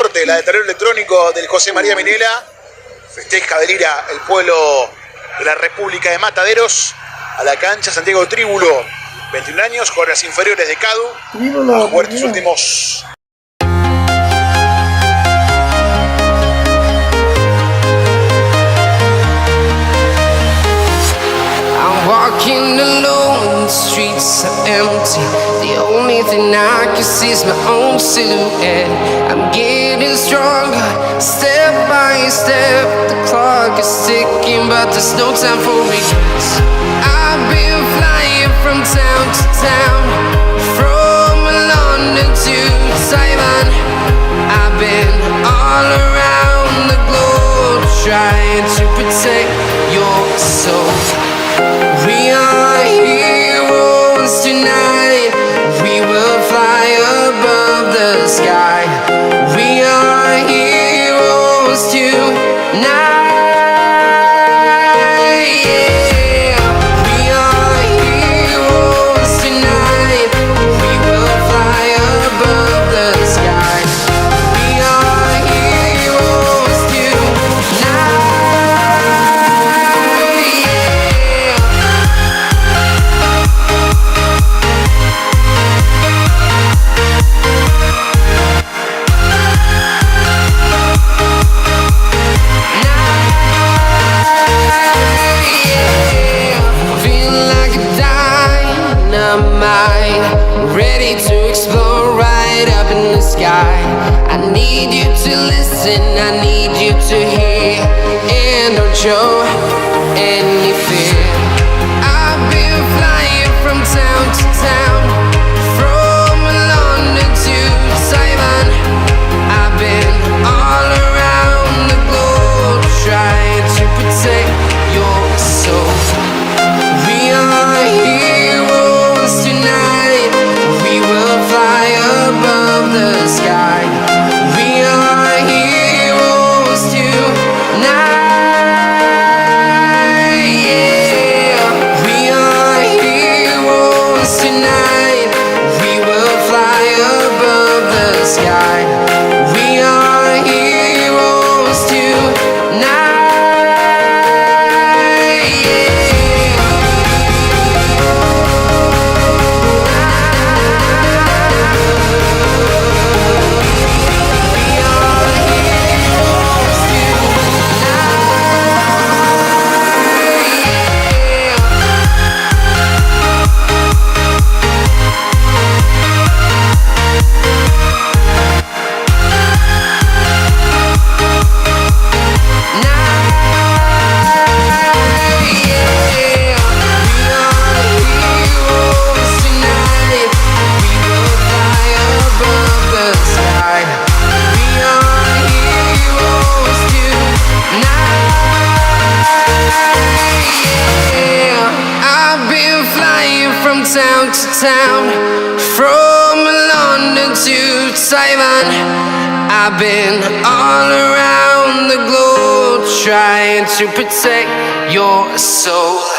deporte, la de tablero electrónico del José María Minela. Festeja de Lira el pueblo de la República de Mataderos. A la cancha Santiago Tribulo, 21 años, jugadores inferiores de CADU. A jugar estos últimos. Walking alone, the streets are empty. The only thing I can see is my own silhouette. I'm getting stronger, step by step. The clock is ticking, but there's no time for regrets. I've been flying from town to town, from London to Taiwan. I've been all around the globe, trying to protect your soul. We are heroes tonight. We will fly above the sky. We are heroes tonight. Yeah. We are heroes tonight. We will fly above the sky. We are heroes tonight. Ready to explore right up in the sky. I need you to listen, I need you to hear, and don't show any fear. I've been flying from town to town, from London to Taiwan. I've been all around the globe, trying to protect your soul. We are heroes tonight. We will fly above the sky. We are heroes tonight. Yeah. We are heroes tonight. We will fly above the sky. We are heroes tonight. Town to town, from London to Taiwan. I've been all around the globe, trying to protect your soul.